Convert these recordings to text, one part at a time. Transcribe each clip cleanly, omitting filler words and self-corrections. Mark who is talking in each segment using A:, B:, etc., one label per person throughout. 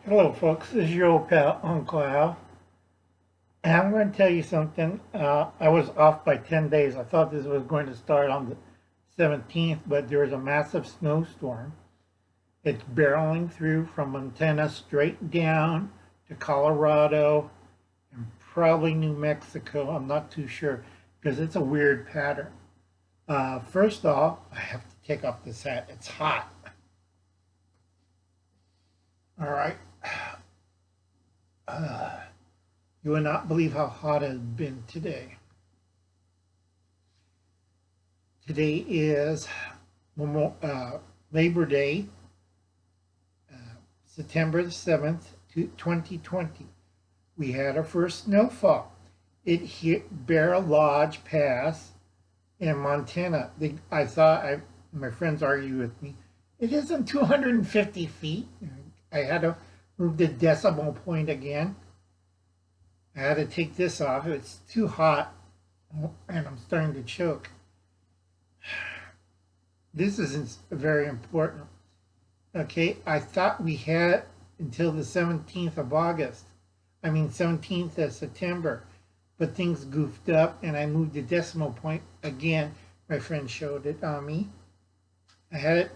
A: Hello, folks. This is your old pal, Uncle Al. And I'm going to tell you something. I was off by 10 days. I thought this was going to start on the 17th, but there was a massive snowstorm. It's barreling through from Montana straight down to Colorado and probably New Mexico. I'm not too sure because it's a weird pattern. First off, I have to take off this hat. It's hot. All right. You will not believe how hot it has been today. Today is Labor Day, September the 7th, 2020. We had our first snowfall. It hit Bear Lodge Pass in Montana. My friends argue with me. It isn't 250 feet. I had to move the decimal point again. I had to take this off. It's too hot and I'm starting to choke. This isn't very important. Okay, I thought we had until the 17th of August. 17th of September. But things goofed up and I moved the decimal point again. My friend showed it on me. I had it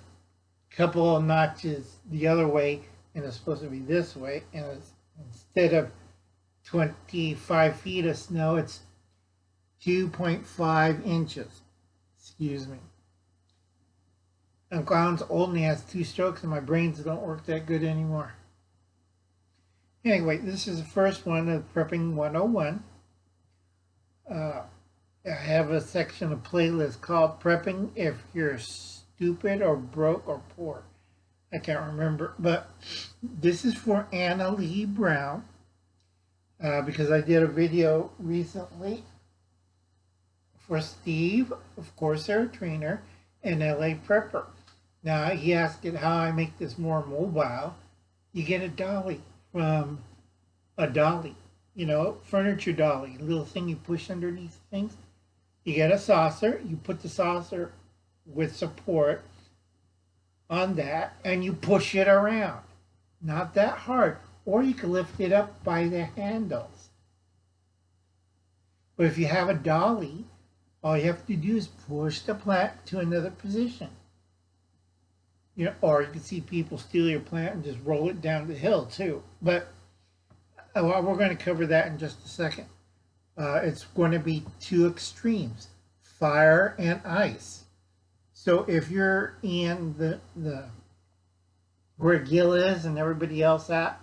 A: a couple of notches the other way and it's supposed to be this way. And instead of 25 feet of snow, it's 2.5 inches. Excuse me. Uncle Alan's old and he has 2 strokes and my brains don't work that good anymore. Anyway, this is the first one of Prepping 101. I have a section of playlist called Prepping If You're Stupid or Broke or Poor. I can't remember, but this is for Anna Lee Brown. Because I did a video recently for Steve, of course, our trainer, and LA Prepper. Now, he asked it how I make this more mobile. You get a dolly from a dolly, furniture dolly, a little thing you push underneath things. You get a saucer, you put the saucer with support on that, and you push it around. Not that hard. Or you can lift it up by the handles. But if you have a dolly, all you have to do is push the plant to another position. Or you can see people steal your plant and just roll it down the hill too. But we're going to cover that in just a second. It's going to be 2 extremes, fire and ice. So if you're in the where Gil is and everybody else at,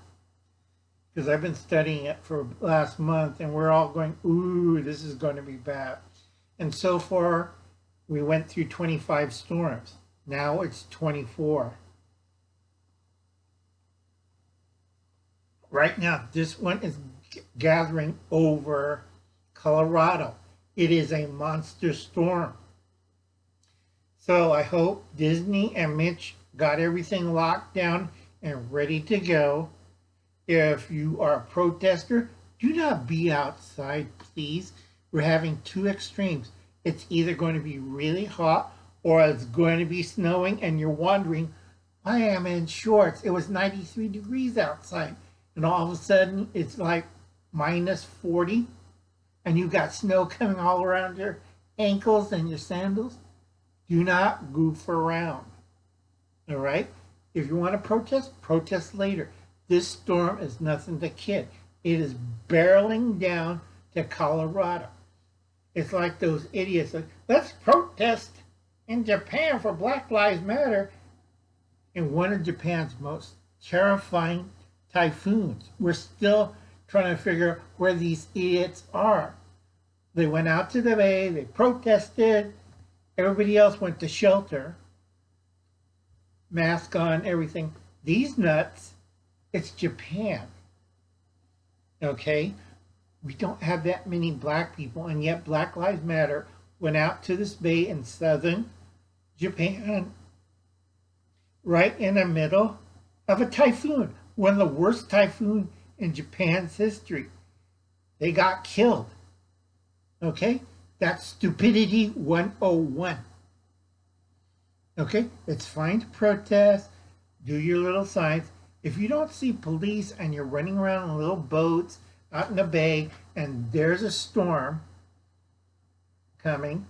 A: because I've been studying it for last month and we're all going, ooh, this is going to be bad. And so far, we went through 25 storms. Now it's 24. Right now, this one is gathering over Colorado. It is a monster storm. So I hope Disney and Mitch got everything locked down and ready to go. If you are a protester, do not be outside, please. We're having 2 extremes. It's either going to be really hot or it's going to be snowing and you're wondering, why am I in shorts? It was 93 degrees outside. And all of a sudden, it's like minus 40 and you got snow coming all around your ankles and your sandals. Do not goof around. All right? If you want to protest, protest later. This storm is nothing to kid. It is barreling down to Colorado. It's like those idiots like, let's protest in Japan for Black Lives Matter. In one of Japan's most terrifying typhoons. We're still trying to figure out where these idiots are. They went out to the bay, they protested, everybody else went to shelter. Mask on, everything. These nuts, it's Japan. Okay? We don't have that many black people, and yet Black Lives Matter went out to this bay in southern Japan, right in the middle of a typhoon, one of the worst typhoons in Japan's history. They got killed. Okay? That's stupidity 101. Okay? It's fine to protest, do your little signs, If you don't see police and you're running around in little boats out in the bay and there's a storm coming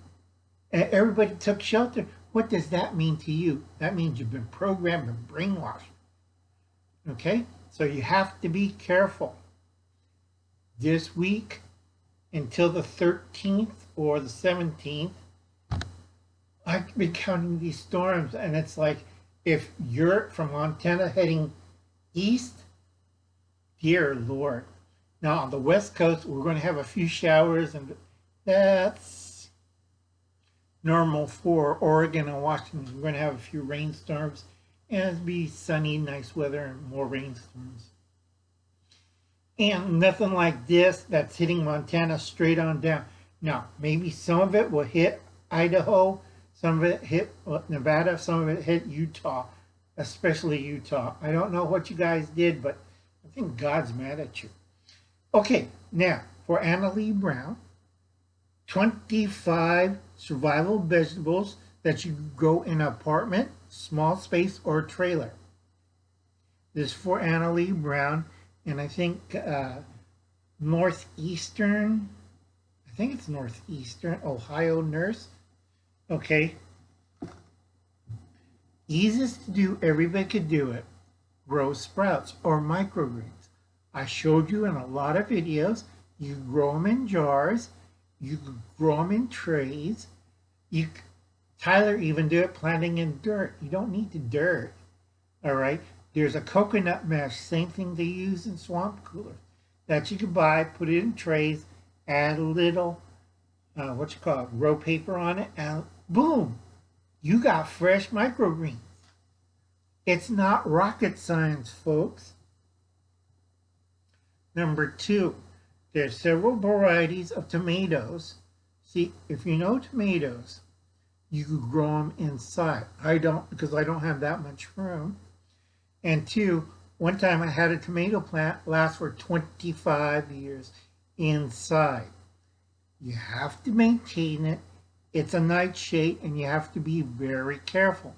A: and everybody took shelter, what does that mean to you? That means you've been programmed and brainwashed. Okay? So you have to be careful. This week until the 13th or the 17th, I've been counting these storms, and it's like if you're from Montana heading east, dear Lord. Now on the west coast, we're going to have a few showers, and that's normal for Oregon and Washington. We're going to have a few rainstorms, and it'll be sunny, nice weather, and more rainstorms. And nothing like this that's hitting Montana straight on down. Now, maybe some of it will hit Idaho, some of it hit Nevada, some of it hit Utah, especially Utah. I don't know what you guys did, but I think God's mad at you. Okay, now for Anna Lee Brown, 25 survival vegetables that you grow in an apartment, small space, or trailer. This is for Anna Lee Brown, and I think northeastern Ohio nurse. Okay. Easiest to do, everybody could do it. Grow sprouts or microgreens. I showed you in a lot of videos. You grow them in jars. You grow them in trays. Tyler even do it planting in dirt. You don't need the dirt. All right. There's a coconut mesh, same thing they use in swamp coolers, that you can buy, put it in trays, add a little, grow paper on it, and boom, you got fresh microgreens. It's not rocket science, folks. Number 2, there's several varieties of tomatoes. See, if you know tomatoes, you could grow them inside. I don't, because I don't have that much room. And 2, one time I had a tomato plant last for 25 years inside. You have to maintain it. It's a nightshade, and you have to be very careful.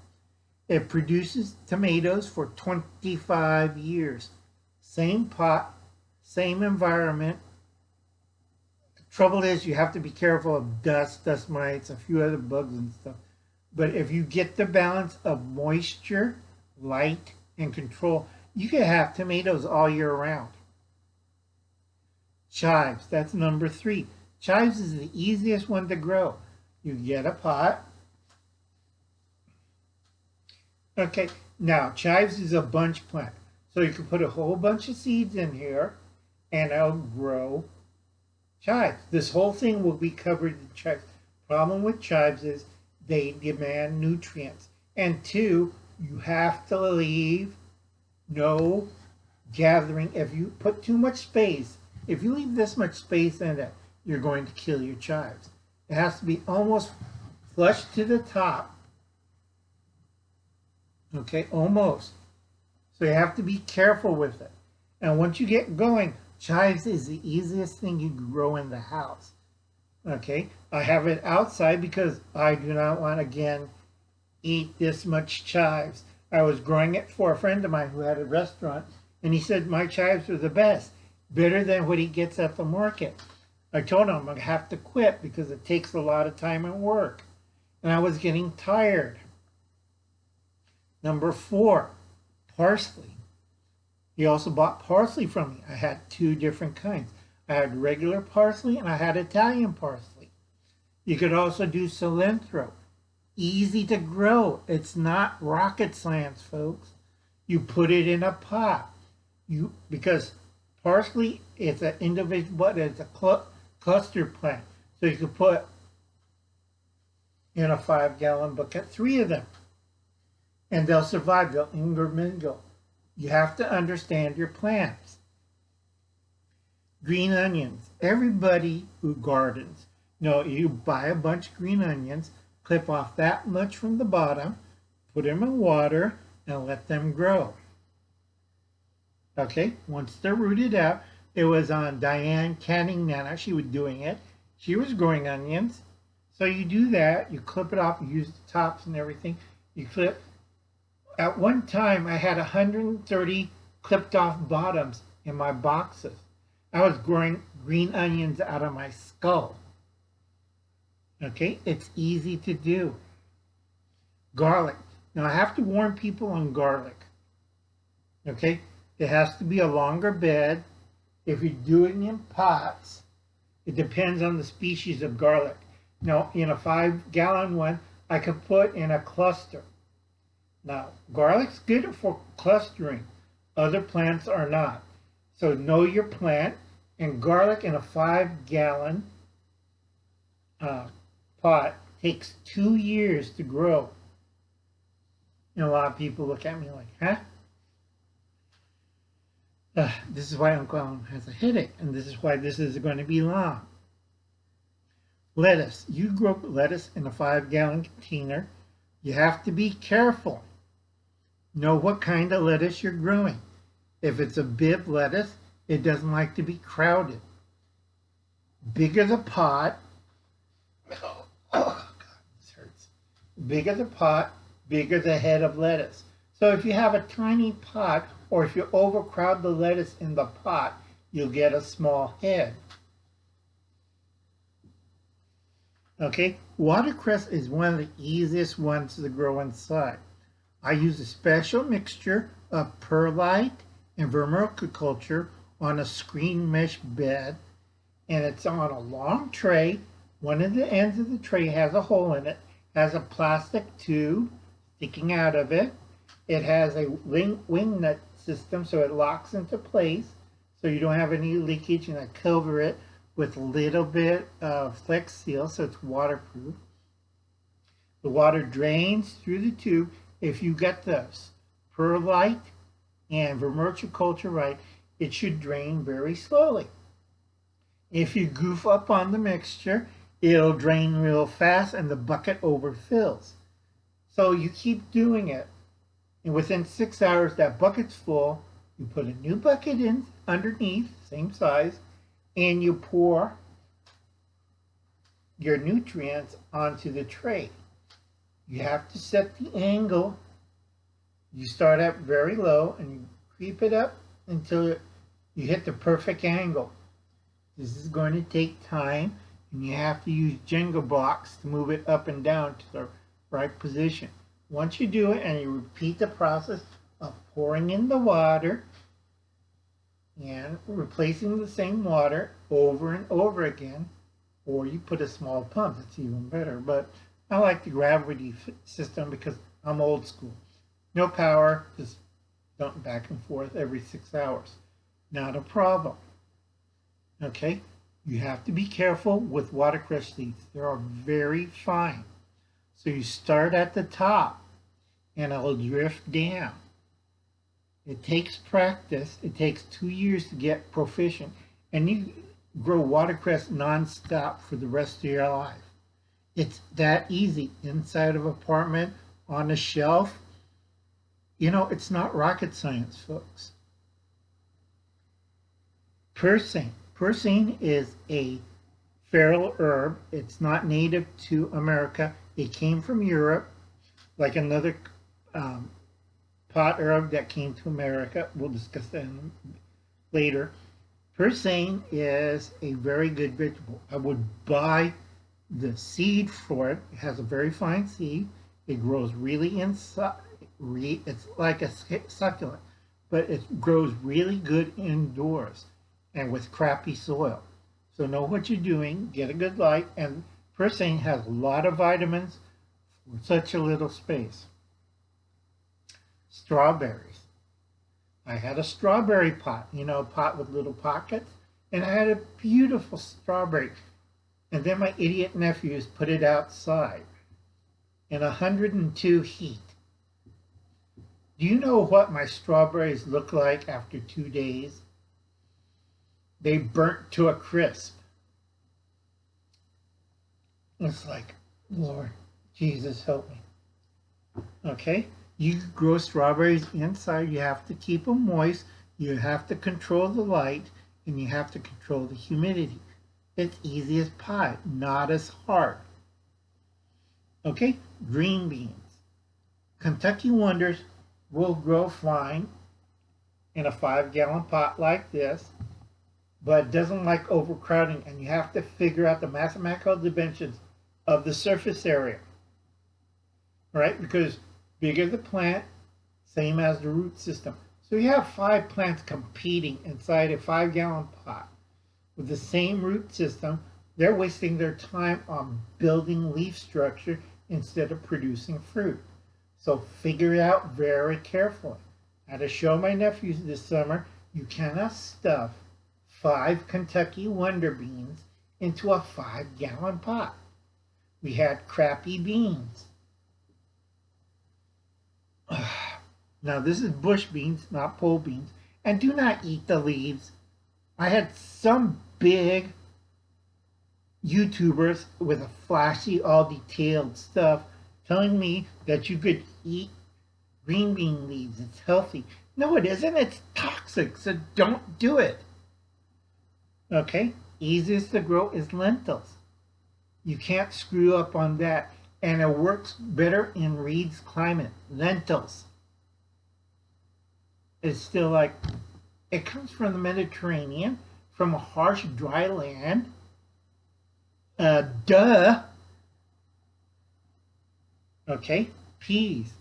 A: It produces tomatoes for 25 years. Same pot, same environment. The trouble is you have to be careful of dust mites, a few other bugs and stuff. But if you get the balance of moisture, light, and control, you can have tomatoes all year round. Chives, that's number 3. Chives is the easiest one to grow. You get a pot. Okay, now chives is a bunch plant. So you can put a whole bunch of seeds in here and it'll grow chives. This whole thing will be covered in chives. Problem with chives is they demand nutrients. And 2, you have to leave no gathering. If you put too much space, if you leave this much space in it, you're going to kill your chives. It has to be almost flush to the top. Okay, almost. So you have to be careful with it. And once you get going, chives is the easiest thing you can grow in the house. Okay, I have it outside because I do not want, again, eat this much chives. I was growing it for a friend of mine who had a restaurant, and he said my chives are the best, better than what he gets at the market. I told him I have to quit because it takes a lot of time and work, and I was getting tired. Number 4, parsley. He also bought parsley from me. I had 2 different kinds. I had regular parsley and I had Italian parsley. You could also do cilantro. Easy to grow. It's not rocket science, folks. You put it in a pot. Because parsley is an individual, but it's a cluster plant. So you could put in a 5-gallon bucket 3 of them. And they'll survive. They'll intermingle. You have to understand your plants. Green onions. Everybody who gardens, you buy a bunch of green onions, clip off that much from the bottom, put them in water, and let them grow. Okay, once they're rooted out, it was on Diane Canning Nana. She was doing it. She was growing onions. So you do that. You clip it off. You use the tops and everything. You clip. At one time, I had 130 clipped off bottoms in my boxes. I was growing green onions out of my skull. Okay, it's easy to do. Garlic. Now I have to warn people on garlic. Okay, it has to be a longer bed. If you're doing it in pots, it depends on the species of garlic. Now, in a 5-gallon one, I could put in a cluster. Now, garlic's good for clustering. Other plants are not. So know your plant. And garlic in a 5-gallon pot takes 2 years to grow. And a lot of people look at me like, huh? This is why Uncle Alan has a headache, and this is why this is going to be long. Lettuce. You grow lettuce in a 5-gallon container. You have to be careful. Know what kind of lettuce you're growing. If it's a bib lettuce, it doesn't like to be crowded. Bigger the pot. Oh God, this hurts. Bigger the pot, bigger the head of lettuce. So if you have a tiny pot, or if you overcrowd the lettuce in the pot, you'll get a small head. Okay, watercress is one of the easiest ones to grow inside. I use a special mixture of perlite and vermiculture on a screen mesh bed, and it's on a long tray. One of the ends of the tray has a hole in it, has a plastic tube sticking out of it. It has a wing nut system so it locks into place so you don't have any leakage, and I cover it with a little bit of Flex Seal so it's waterproof. The water drains through the tube. If you get the perlite and vermiculture right, it should drain very slowly. If you goof up on the mixture, it'll drain real fast and the bucket overfills. So you keep doing it, and within 6 hours that bucket's full. You put a new bucket in underneath, same size, and you pour your nutrients onto the tray. You have to set the angle. You start at very low and you creep it up until you hit the perfect angle. This is going to take time, and you have to use Jenga blocks to move it up and down to the right position. Once you do it and you repeat the process of pouring in the water and replacing the same water over and over again, or you put a small pump, that's even better. But I like the gravity system because I'm old school. No power, just dump back and forth every 6 hours. Not a problem. Okay, you have to be careful with watercress seeds. They are very fine. So you start at the top and it'll drift down. It takes practice. It takes 2 years to get proficient, and you grow watercress nonstop for the rest of your life. It's that easy. Inside of an apartment, on a shelf. You know, it's not rocket science, folks. Pursalne. Pursalne is a feral herb. It's not native to America. It came from Europe, like another pot herb that came to America. We'll discuss that later. Pursalne is a very good vegetable. I would buy the seed for it. It has a very fine seed. It grows really inside. It's like a succulent, but it grows really good indoors and with crappy soil. So know what you're doing. Get a good light. And Pursalne has a lot of vitamins for such a little space. Strawberries. I had a strawberry pot, you know, a pot with little pockets, and I had a beautiful strawberry. And then my idiot nephews put it outside in 102 heat. Do you know what my strawberries look like after 2 days? They burnt to a crisp. It's like, Lord, Jesus, help me. Okay? You grow strawberries inside. You have to keep them moist. You have to control the light, and you have to control the humidity. It's easy as pie, not as hard. Okay? Green beans. Kentucky Wonders will grow fine. in a 5-gallon pot like this, but it doesn't like overcrowding, and you have to figure out the mathematical dimensions of the surface area, right? Because bigger the plant, same as the root system. So you have 5 plants competing inside a 5-gallon pot with the same root system. They're wasting their time on building leaf structure instead of producing fruit. So figure it out very carefully. I had to show my nephews this summer, you cannot stuff 5 Kentucky Wonder Beans into a 5-gallon pot. We had crappy beans. Now this is bush beans, not pole beans. And do not eat the leaves. I had some big YouTubers with a flashy, all detailed stuff telling me that you could eat green bean leaves. It's healthy. No, it isn't. It's toxic, so don't do it. Okay, easiest to grow is lentils. You can't screw up on that. And it works better in Reed's climate. Lentils. It's still like, it comes from the Mediterranean, from a harsh, dry land. Duh. Okay, peas.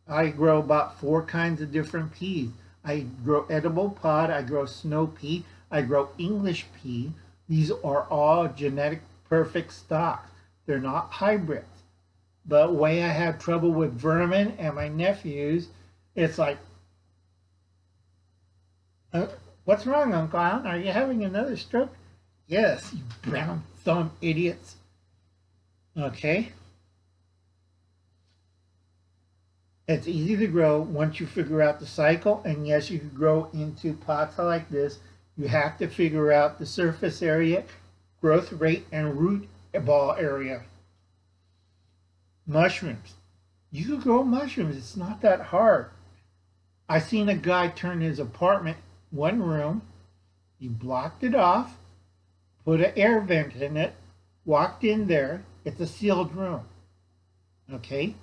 A: I grow about 4 kinds of different peas. I grow edible pod, I grow snow pea, I grow English pea. These are all genetic perfect stocks. They're not hybrids. But way I have trouble with vermin and my nephews, it's like, what's wrong, Uncle Alan? Are you having another stroke? Yes, you brown thumb idiots. Okay. It's easy to grow once you figure out the cycle, and yes, you can grow into pots like this. You have to figure out the surface area, growth rate, and root ball area. Mushrooms. You can grow mushrooms. It's not that hard. I seen a guy turn his apartment, 1 room, he blocked it off, put an air vent in it, walked in there. It's a sealed room. Okay?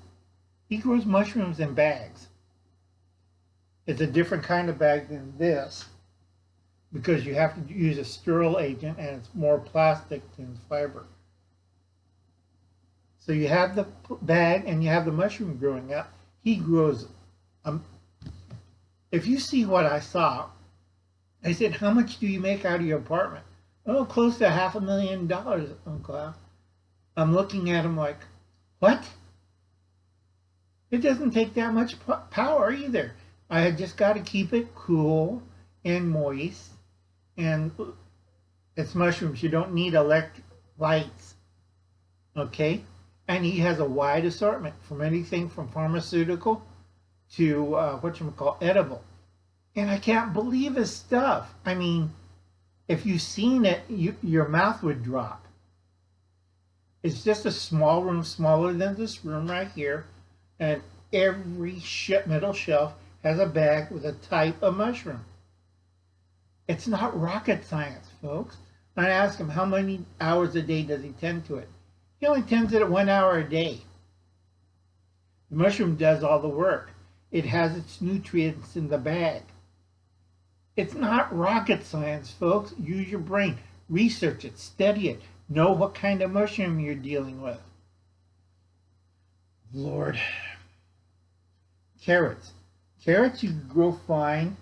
A: He grows mushrooms in bags. It's a different kind of bag than this because you have to use a sterile agent and it's more plastic than fiber. So you have the bag and you have the mushroom growing up. He grows, if you see what I saw, I said, how much do you make out of your apartment? Oh, close to $500,000, Uncle Al. I'm looking at him like, what? It doesn't take that much power either. I had just got to keep it cool and moist. And it's mushrooms. You don't need electric lights. Okay? And he has a wide assortment from anything from pharmaceutical to edible. And I can't believe his stuff. I mean, if you've seen it, your mouth would drop. It's just a small room, smaller than this room right here. And every middle shelf has a bag with a type of mushroom. It's not rocket science, folks. I ask him how many hours a day does he tend to it. He only tends it 1 hour a day. The mushroom does all the work. It has its nutrients in the bag. It's not rocket science, folks. Use your brain. Research it. Study it. Know what kind of mushroom you're dealing with. Lord. Carrots. Carrots you can grow fine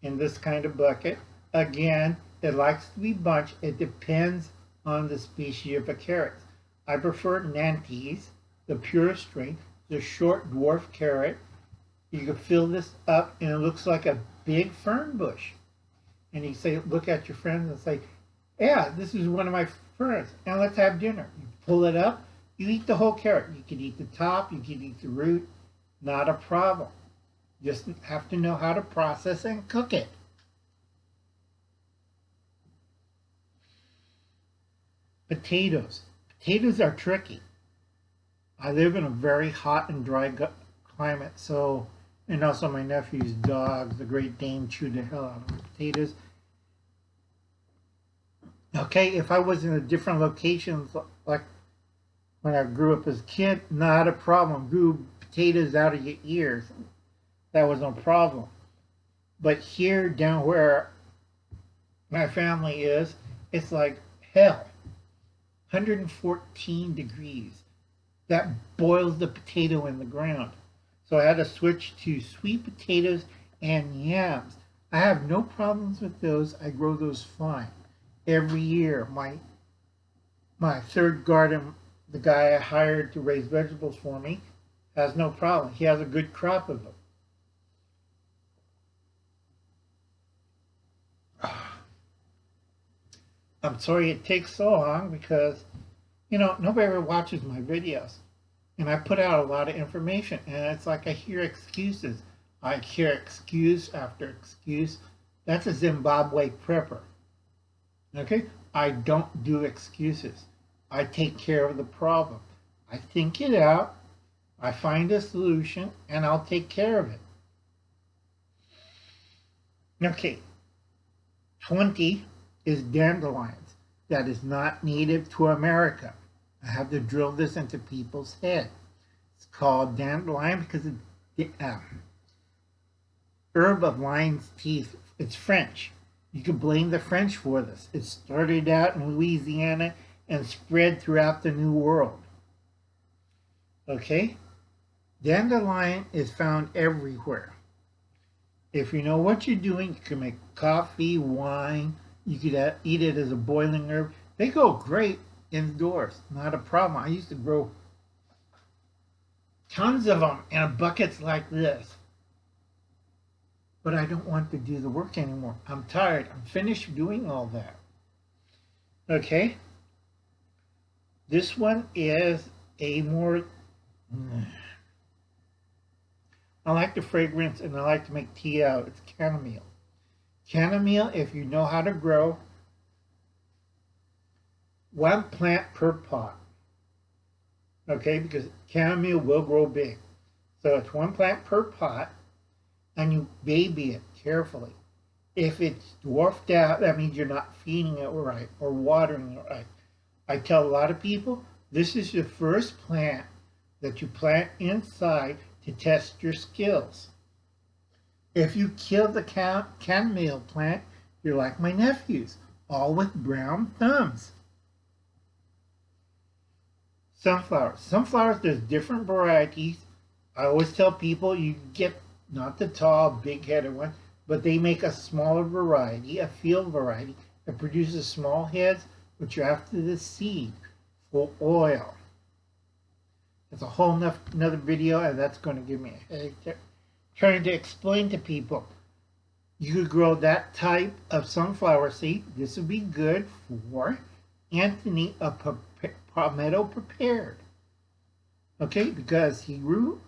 A: in this kind of bucket. Again, it likes to be bunched. It depends on the species of a carrot. I prefer Lentils, the pure strain, the short dwarf carrot. You can fill this up and it looks like a big fern bush. And you say, look at your friends and say, yeah, this is one of my ferns, and let's have dinner. You pull it up, you eat the whole carrot. You can eat the top, you can eat the root, not a problem. Just have to know how to process and cook it. Potatoes. Potatoes are tricky. I live in a very hot and dry climate, so, and also my nephew's dogs, the Great Dane, chewed the hell out of potatoes. Okay, if I was in a different location, like when I grew up as a kid, not a problem. Grew potatoes out of your ears. That was no problem. But here down where my family is, it's like hell. 114 degrees. That boils the potato in the ground. So I had to switch to sweet potatoes and yams. I have no problems with those. I grow those fine. Every year, my third garden, the guy I hired to raise vegetables for me, has no problem. He has a good crop of them. I'm sorry it takes so long because, nobody ever watches my videos. And I put out a lot of information, and it's like I hear excuses. I hear excuse after excuse. That's a Zimbabwe prepper. Okay? I don't do excuses. I take care of the problem. I think it out, I find a solution, and I'll take care of it. Okay. 20 is dandelions. That is not native to America. I have to drill this into people's head. It's called dandelion because it's the herb of lion's teeth. It's French. You can blame the French for this. It started out in Louisiana and spread throughout the New World. Okay? Dandelion is found everywhere. If you know what you're doing, you can make coffee, wine. You could eat it as a boiling herb. They go great indoors. Not a problem. I used to grow tons of them in buckets like this. But I don't want to do the work anymore. I'm tired. I'm finished doing all that. Okay? This one is a more... I like the fragrance and I like to make tea out. It's chamomile. Chamomile, if you know how to grow, one plant per pot. Okay, because chamomile will grow big. So it's one plant per pot, and you baby it carefully. If it's dwarfed out, that means you're not feeding it right or watering it right. I tell a lot of people, this is the first plant that you plant inside to test your skills. If you kill the chamomile plant, you're like my nephews, all with brown thumbs. Sunflowers. Sunflowers, there's different varieties. I always tell people you get not the tall, big-headed one, but they make a smaller variety, a field variety, that produces small heads, which are after the seed for oil. That's a whole another video, and that's going to give me a headache. Trying to explain to people, you could grow that type of sunflower seed. This would be good for Anthony, a palmetto prepared. Okay, because he grew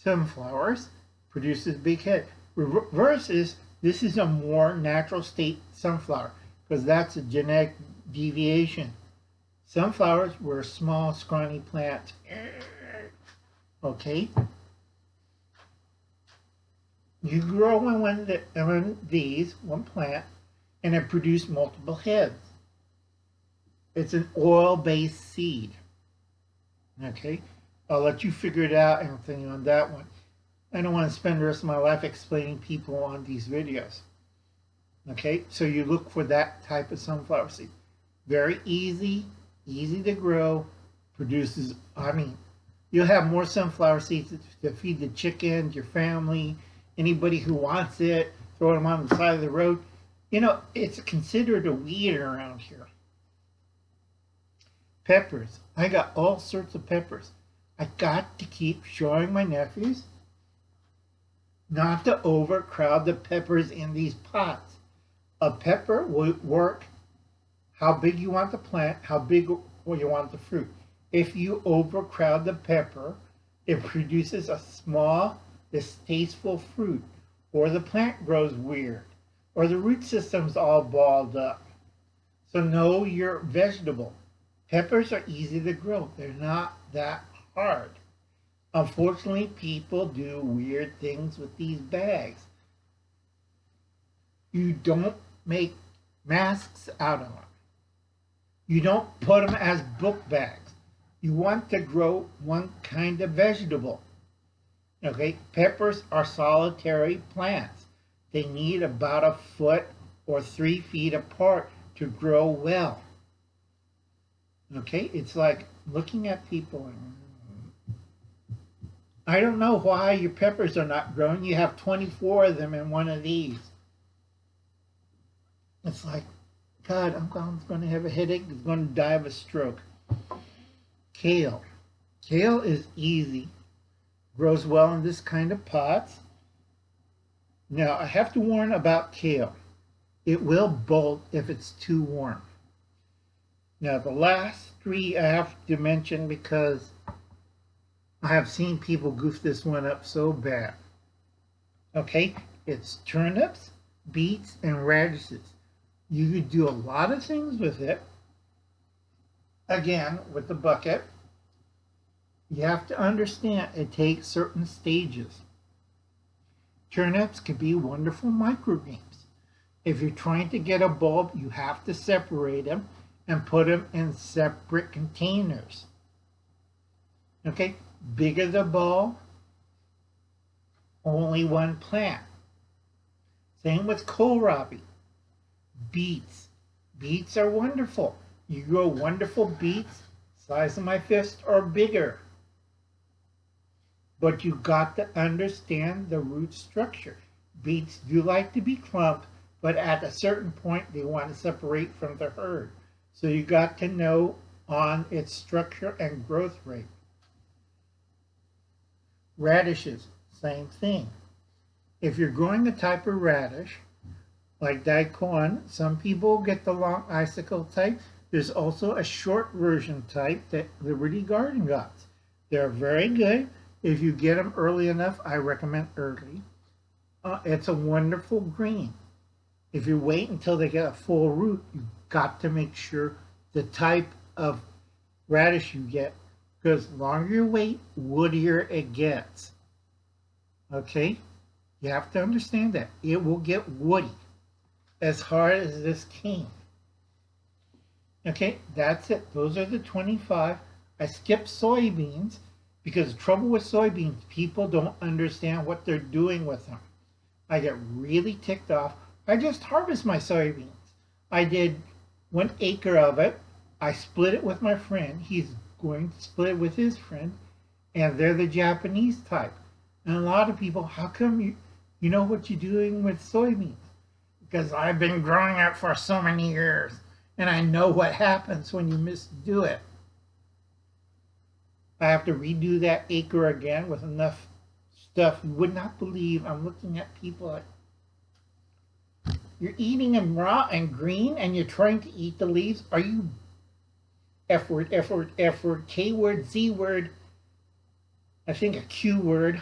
A: sunflowers, produces big head. Versus, this is a more natural state sunflower, because that's a genetic deviation. Sunflowers were small, scrawny plants. Okay? You grow one of these, one plant, and it produces multiple heads. It's an oil-based seed. Okay? I'll let you figure it out and everything on that one. I don't want to spend the rest of my life explaining people on these videos. Okay? So you look for that type of sunflower seed. Very easy to grow, produces, you'll have more sunflower seeds to feed the chickens, your family, anybody who wants it, throw them on the side of the road. It's considered a weed around here. Peppers. I got all sorts of peppers. I got to keep showing my nephews not to overcrowd the peppers in these pots. A pepper will work how big you want the plant, how big you want the fruit. If you overcrowd the pepper, it produces a small, distasteful fruit, or the plant grows weird, or the root system's all balled up. So know your vegetable. Peppers are easy to grow. They're not that hard. Unfortunately, people do weird things with these bags. You don't make masks out of them. You don't put them as book bags. You want to grow one kind of vegetable. Okay, peppers are solitary plants. They need about a foot or 3 feet apart to grow well. Okay, it's like looking at people and I don't know why your peppers are not growing. You have 24 of them in one of these. It's like, God, I'm going to have a headache. I'm going to die of a stroke. Kale. Kale is easy. Grows well in this kind of pots. Now, I have to warn about kale. It will bolt if it's too warm. Now, the last 3 I have to mention because I have seen people goof this one up so bad. Okay, it's turnips, beets, and radishes. You could do a lot of things with it. Again, with the bucket, you have to understand it takes certain stages. Turnips can be wonderful microgreens. If you're trying to get a bulb, you have to separate them and put them in separate containers. Okay, bigger the bulb, only one plant. Same with kohlrabi. Beets. Beets are wonderful. You grow wonderful beets, size of my fist or bigger. But you got to understand the root structure. Beets do like to be clumped, but at a certain point they want to separate from the herd. So you got to know on its structure and growth rate. Radishes, same thing. If you're growing a type of radish, like daikon, some people get the long icicle type. There's also a short version type that Liberty Garden got. They're very good. If you get them early enough, I recommend early. It's a wonderful green. If you wait until they get a full root, you've got to make sure the type of radish you get, because the longer you wait, woodier it gets. Okay? You have to understand that. It will get woody as hard as this cane. Okay, that's it. Those are the 25. I skipped soybeans because the trouble with soybeans, people don't understand what they're doing with them. I get really ticked off. I just harvest my soybeans. I did 1 acre of it. I split it with my friend. He's going to split it with his friend. And they're the Japanese type. And a lot of people, how come you know what you're doing with soybeans? Because I've been growing it for so many years. And I know what happens when you misdo it. I have to redo that acre again with enough stuff. You would not believe. I'm looking at people like, you're eating them raw and green and you're trying to eat the leaves? Are you F word, F word, F word, K word, Z word, I think a Q word.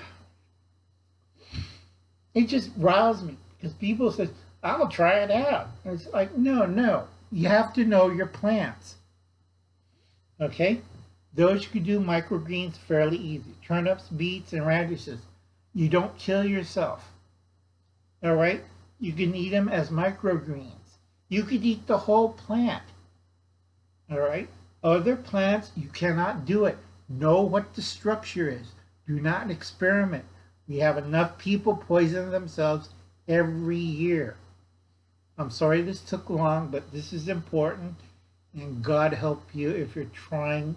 A: It just riles me because people say, I'll try it out. And it's like, no. You have to know your plants. Okay? Those you can do microgreens fairly easy. Turnips, beets, and radishes. You don't kill yourself. All right? You can eat them as microgreens. You could eat the whole plant. All right? Other plants, you cannot do it. Know what the structure is. Do not experiment. We have enough people poisoning themselves every year. I'm sorry this took long, but this is important. And God help you if you're trying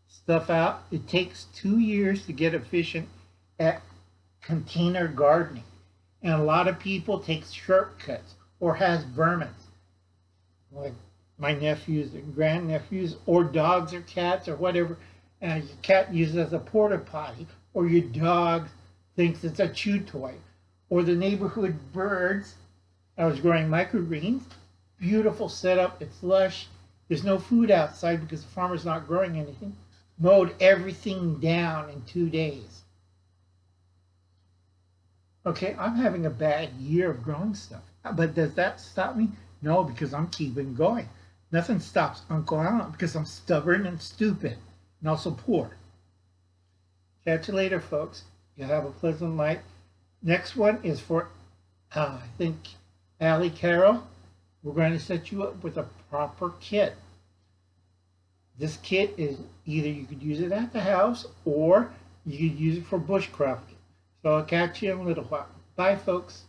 A: stuff out. It takes 2 years to get efficient at container gardening. And a lot of people take shortcuts or has vermins. Like my nephews and grandnephews or dogs or cats or whatever. And your cat uses it as a porta potty. Or your dog thinks it's a chew toy. Or the neighborhood birds. I was growing microgreens. Beautiful setup. It's lush. There's no food outside because the farmer's not growing anything. Mowed everything down in 2 days. Okay, I'm having a bad year of growing stuff. But does that stop me? No, because I'm keeping going. Nothing stops Uncle Alan because I'm stubborn and stupid. And also poor. Catch you later, folks. You have a pleasant night. Next one is for, I think, Allie Carroll. We're going to set you up with a proper kit. This kit is either you could use it at the house or you could use it for bushcrafting. So I'll catch you in a little while. Bye, folks.